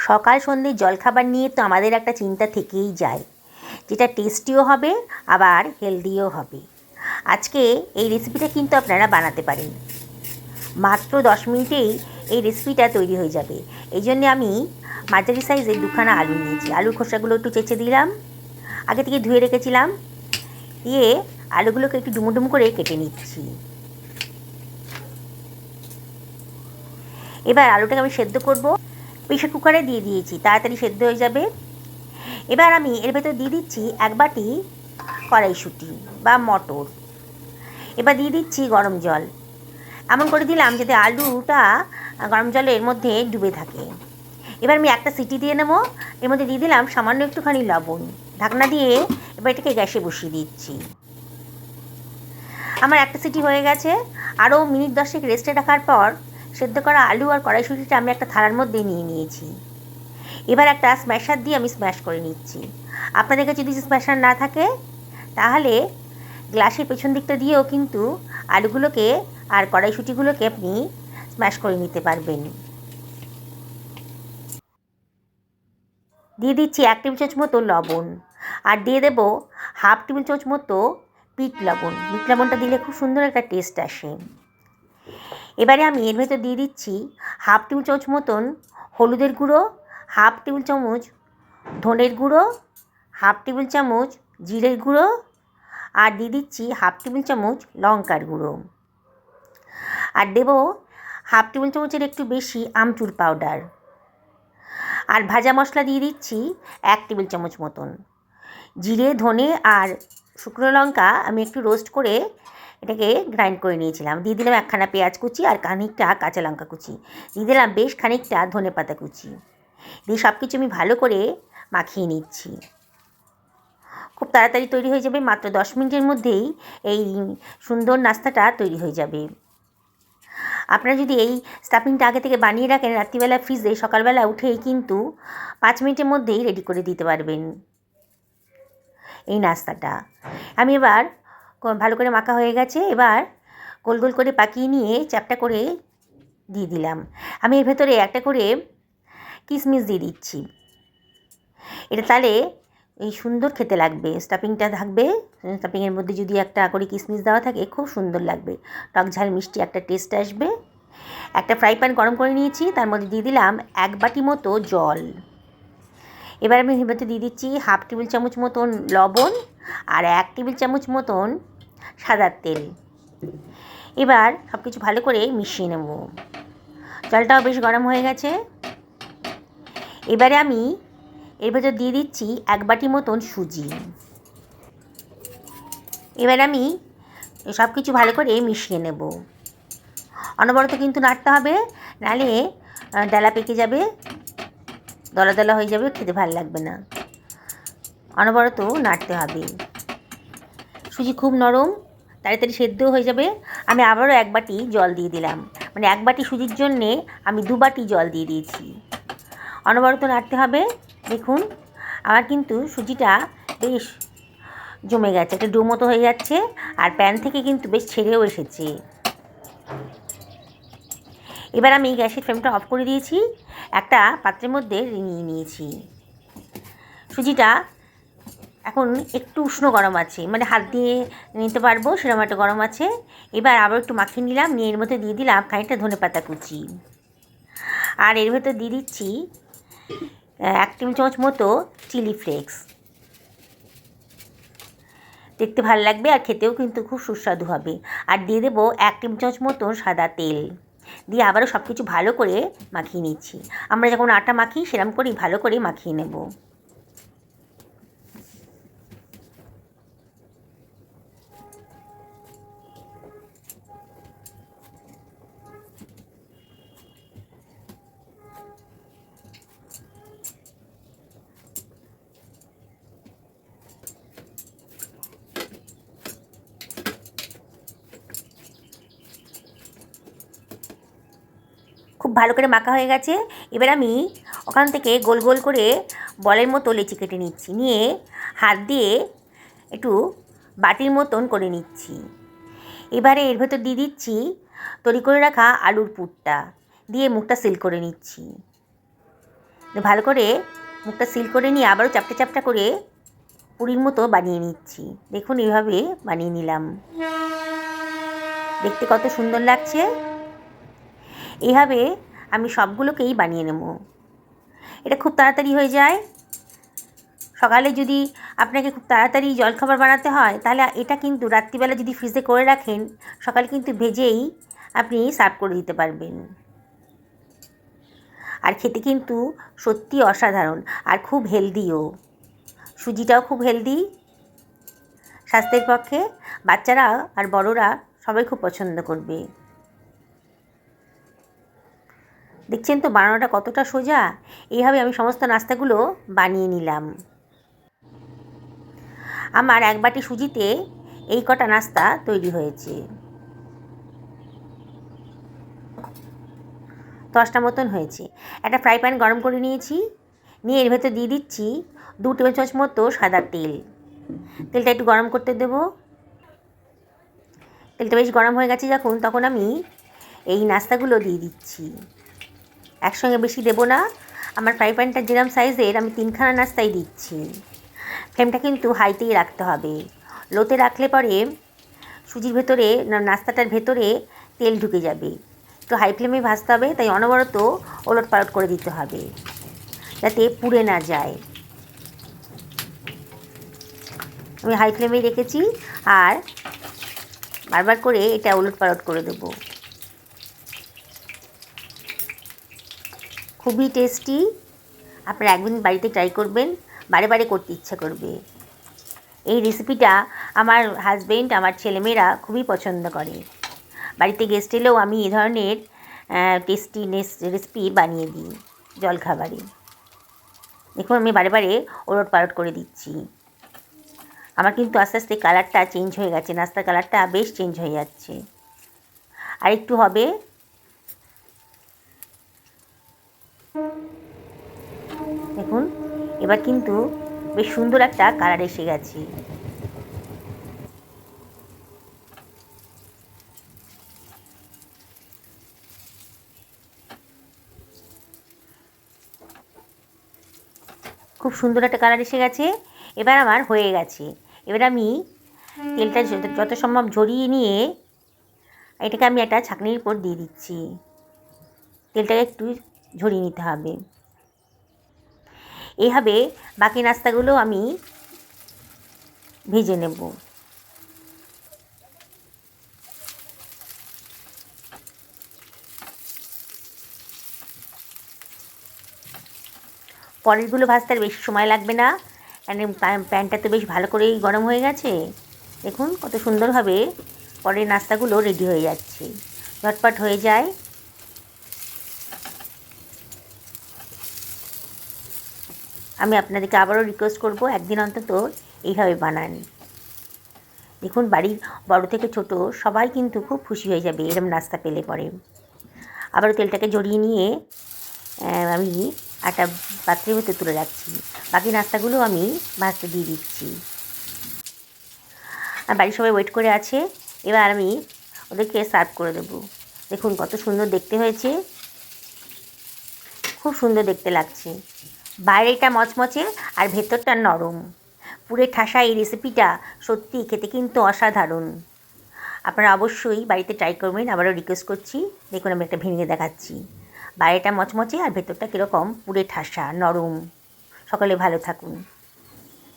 সকাল সন্ধ্যে জলখাবার নিয়ে তো আমাদের একটা চিন্তা থেকেই যায়, যেটা টেস্টিও হবে আবার হেলদিও হবে। আজকে এই রেসিপিটা কিন্তু আপনারা বানাতে পারেন, মাত্র 10 মিনিটেই এই রেসিপিটা তৈরি হয়ে যাবে। এই জন্যে আমি মাঝারি সাইজের দুখানা আলু নিয়েছি। আলুর খোসাগুলো একটু চেঁচে দিলাম, আগে থেকে ধুয়ে রেখেছিলাম, দিয়ে আলুগুলোকে একটু ডুমো করে কেটে নিচ্ছি। এবার আলুটাকে আমি সেদ্ধ করব, প্রেশার কুকারে দিয়ে দিয়েছি, তাড়াতাড়ি সেদ্ধ হয়ে যাবে। এবার আমি এর ভেতর দিয়ে দিচ্ছি 1 বাটি কড়াইশুঁটি বা মটর। এবার দিয়ে দিচ্ছি গরম জল, এমন করে দিলাম যাতে আলুটা গরম জলের মধ্যে ডুবে থাকে। এবার আমি একটা সিটি দিয়ে নেব, এর মধ্যে দিয়ে দিলাম সামান্য একটুখানি লবণ, ঢাকনা দিয়ে এবার এটাকে গ্যাসে বসিয়ে দিচ্ছি। আমার একটা সিটি হয়ে গেছে, আরও মিনিট 10 রেস্টে রাখার পর সেদ্ধ করা আলু আর কড়াইশুঁটিটা আমি একটা থালার মধ্যে নিয়ে নিয়েছি। এবার একটা স্ম্যাশার দিয়ে আমি স্ম্যাশ করে নিচ্ছি। আপনাদের কাছে যদি স্ম্যাশার না থাকে তাহলে গ্লাসের পেছন দিকটা দিয়েও কিন্তু আলুগুলোকে আর কড়াইশুঁটিগুলোকে আপনি স্ম্যাশ করে নিতে পারবেন। দিয়ে দিচ্ছি 1 টেবিল চামচ মতো লবণ, আর দিয়ে দেবো 1/2 টেবিল চামচ মতো বিট লবণ। বিট লবণটা দিলে খুব সুন্দর একটা টেস্ট আসে। এবারে আমি এর ভেতর দিয়ে দিচ্ছি 1/2 টেবিল চামচ মতন হলুদের গুঁড়ো, 1/2 টেবিল চামচ ধনের গুঁড়ো, 1/2 টেবিল চামচ জিরের গুঁড়ো, আর দিয়ে দিচ্ছি 1/2 টেবিল চামচ লঙ্কার গুঁড়ো, আর দেবো 1/2 টেবিল চামচের একটু বেশি আমচুর পাউডার, আর ভাজা মশলা দিয়ে দিচ্ছি 1 টেবিল চামচ মতন। জিরে, ধনে আর শুকনো লঙ্কা আমি একটু রোস্ট করে এটাকে গ্রাইন্ড করে নিয়েছিলাম। দিয়ে দিলাম 1খানা পেঁয়াজ কুচি আর খানিকটা কাঁচা লঙ্কা কুচি, দিয়ে দিলাম বেশ খানিকটা ধনে পাতা কুচি, দিয়ে সব কিছু আমি ভালো করে মাখিয়ে নিচ্ছি। খুব তাড়াতাড়ি তৈরি হয়ে যাবে, মাত্র 10 মিনিটের মধ্যেই এই সুন্দর নাস্তাটা তৈরি হয়ে যাবে। আপনারা যদি এই স্টাফিংটা আগে থেকে বানিয়ে রাখেন রাত্রিবেলা ফ্রিজে, সকালবেলা উঠেই কিন্তু 5 মিনিটের মধ্যেই রেডি করে দিতে পারবেন এই নাস্তাটা। আমি এবার ভালো করে মাখা হয়ে গেছে, এবার গোল গোল করে পাকিয়ে নিয়ে চ্যাপটা করে দিয়ে দিলাম। আমি এর ভেতরে একটা করে কিশমিশ দিয়ে দিচ্ছি, এটা তাহলে এই সুন্দর খেতে লাগবে। স্টাফিংটা থাকবে, স্টাফিংয়ের মধ্যে যদি একটা করে কিশমিশ দেওয়া থাকে খুব সুন্দর লাগবে, টক ঝাল মিষ্টি একটা টেস্ট আসবে। একটা ফ্রাই প্যান গরম করে নিয়েছি, তার মধ্যে দিয়ে দিলাম 1 বাটি মতো জল। এবার আমি এর মধ্যে দিয়ে দিচ্ছি 1/2 টেবিল চামচ মতন লবণ আর 1 টেবিল চামচ মতন সাদা তেল। এবার সব কিছু ভালো করে মিশিয়ে নেব। জলটাও বেশ গরম হয়ে গেছে। এবারে আমি এর ভেতর দিয়ে দিচ্ছি 1 বাটি মতন সুজি। এবার আমি সব কিছু ভালো করে মিশিয়ে নেব। অনবরত কিন্তু নাড়তে হবে, নাহলে ডালা পেকে যাবে, দলা দলা হয়ে যাবে, খেতে ভালো লাগবে না। অনবরত নাড়তে হবে। সুজি খুব নরম, তাড়াতাড়ি সেদ্ধও হয়ে যাবে। আমি আবারও 1 বাটি জল দিয়ে দিলাম, মানে 1 বাটি সুজির জন্যে আমি 2 বাটি জল দিয়ে দিয়েছি। অনবরত নাড়তে হবে। দেখুন আমার কিন্তু সুজিটা বেশ জমে গেছে, একটা ডো মতো হয়ে যাচ্ছে, আর প্যান থেকে কিন্তু বেশ ছেড়েও এসেছে। এবার আমি গ্যাসের ফ্লেমটা অফ করে দিয়েছি, একটা পাত্রের মধ্যে নিয়ে নিয়েছি। সুজিটা এখন একটু উষ্ণ গরম আছে, মানে হাত দিয়ে নিতে পারবো সেরকম একটা গরম আছে। এবার আবার একটু মাখিয়ে নিলাম, নিয়ে এর মধ্যে দিয়ে দিলাম খানিকটা ধনেপাতা কুচি, আর এর ভেতর দিয়ে দিচ্ছি 1 টেবিল চামচ মতো চিলি ফ্লেক্স। দেখতে ভালো লাগবে আর খেতেও কিন্তু খুব সুস্বাদু হবে। আর দিয়ে দেবো 1 টেবিল চামচ মতো সাদা তেল, দিয়ে আবারও সব কিছু ভালো করে মাখিয়ে নিচ্ছি। আমরা যখন আটা মাখি সেরকম করেই ভালো করে মাখিয়ে নেব। খুব ভালো করে মাখা হয়ে গেছে। এবার আমি ওখান থেকে গোল গোল করে বলের মতো লেচি কেটে নিচ্ছি, নিয়ে হাত দিয়ে একটু বাটির মতন করে নিচ্ছি। এবারে এর ভেতর দিয়ে দিচ্ছি তৈরি করে রাখা আলুর পুরটা, দিয়ে মুখটা সিল করে নিচ্ছি। ভালো করে মুখটা সিল করে নিয়ে আবারও চ্যাপটা চ্যাপটা করে পুরির মতো বানিয়ে নিচ্ছি। দেখুন এইভাবে বানিয়ে নিলাম, দেখতে কত সুন্দর লাগছে। এইভাবে আমি সবগুলোকেই বানিয়ে নেব। এটা খুব তাড়াতাড়ি হয়ে যায়। সকালে যদি আপনাকে খুব তাড়াতাড়ি জলখাবার বানাতে হয়, তাহলে এটা কিন্তু রাত্রিবেলা যদি ফ্রিজে করে রাখেন, সকালে কিন্তু ভেজেই আপনি সার্ভ করে দিতে পারবেন। আর খেতে কিন্তু সত্যি অসাধারণ, আর খুব হেলদিও। সুজিটাও খুব হেলদি, স্বাস্থ্যের পক্ষে। বাচ্চারা আর বড়রা সবাই খুব পছন্দ করবে। দেখছেন তো বানানোটা কতটা সোজা। এইভাবে আমি সমস্ত নাস্তাগুলো বানিয়ে নিলাম। আমার এক বাটি সুজিতে এই কটা নাস্তা তৈরি হয়েছে। 10টা মতন হয়েছে। একটা ফ্রাই প্যান গরম করে নিয়েছি, নিয়ে এর ভেতর দিয়ে দিচ্ছি 2 টেবিল চামচ মতো সাদা তেল। তেলটা একটু গরম করতে দেব। তেলটা বেশ গরম হয়ে গেছে যখন, তখন আমি এই নাস্তাগুলো দিয়ে দিচ্ছি। একসঙ্গে বেশি দেব না। আমার ফ্রাই প্যানটা যেরকম সাইজের, আমি 3খানা নাস্তাই দিচ্ছি। ফ্লেমটা কিন্তু হাইতেই রাখতে হবে। লোতে রাখলে পরে সুজির ভেতরে, নাস্তাটার ভেতরে তেল ঢুকে যাবে। একটু হাই ফ্লেমে ভাজতে হবে, তাই অনবরত ওলট পালট করে দিতে হবে যাতে পুড়ে না যায়। আমি হাই ফ্লেমেই রেখেছি, আর বারবার করে এটা ওলট পালট করে দেব। খুবই টেস্টি। আপনারা একদিন বাড়িতে ট্রাই করবেন, বারে বারে করতে ইচ্ছা করবে। এই রেসিপিটা আমার হাজবেন্ড, আমার ছেলেমেয়েরা খুবই পছন্দ করে। বাড়িতে গেস্ট এলেও আমি এই ধরনের টেস্টি রেসিপি বানিয়ে দিই জলখাবারে। দেখুন আমি বারে বারে ওলট পালট করে দিচ্ছি। আমার কিন্তু আস্তে আস্তে কালারটা চেঞ্জ হয়ে গেছে, নাস্তার কালারটা বেশ চেঞ্জ হয়ে যাচ্ছে। আর একটু হবে। দেখুন এবার কিন্তু বেশ সুন্দর একটা কালার এসে গেছে। খুব সুন্দর একটা কালার এসে গেছে। এবার আমার হয়ে গেছে। এবার আমি তেলটা যত সম্ভব ঝরিয়ে নিয়ে এটাকে আমি একটা ছাঁকনির উপর দিয়ে দিচ্ছি। তেলটাকে একটু ঝরিয়ে নিতে হবে। এইভাবে বাকি নাস্তাগুলো আমি ভেজে নেব। পরেরগুলো ভাজতে আর বেশি সময় লাগবে না, কারণ প্যানটা তো বেশ ভালো করেই গরম হয়ে গেছে। দেখুন কত সুন্দরভাবে পরের নাস্তাগুলো রেডি হয়ে যাচ্ছে, ঝটপট হয়ে যায়। আমি আপনাদেরকে আবারও রিকোয়েস্ট করব, একদিন অন্তত এইভাবে বানান। দেখুন বাড়ির বড় থেকে ছোট সবাই কিন্তু খুব খুশি হয়ে যাবে এরকম নাস্তা পেলে পরে। আবারও তেলটাকে জড়িয়ে নিয়ে আমি একটা পাত্রের মধ্যে তুলে রাখছি। বাকি নাস্তাগুলো আমি ভাজতে দিয়ে দিচ্ছি। আর বাড়ির সবাই ওয়েট করে আছে। এবার আমি ওদেরকে সার্ভ করে দেবো। দেখুন কত সুন্দর দেখতে হয়েছে, খুব সুন্দর দেখতে লাগছে। বাইরেটা মচমচে আর ভেতরটা নরম, পুরে ঠাসা। এই রেসিপিটা সত্যি খেতে কিন্তু অসাধারণ। আপনারা অবশ্যই বাড়িতে ট্রাই করবেন। আবারও রিকোয়েস্ট করছি। দেখুন আমি একটা ভেঙে দেখাচ্ছি। বাইরেটা মচমচে আর ভেতরটা কীরকম পুরে ঠাসা নরম। সকলে ভালো থাকুন।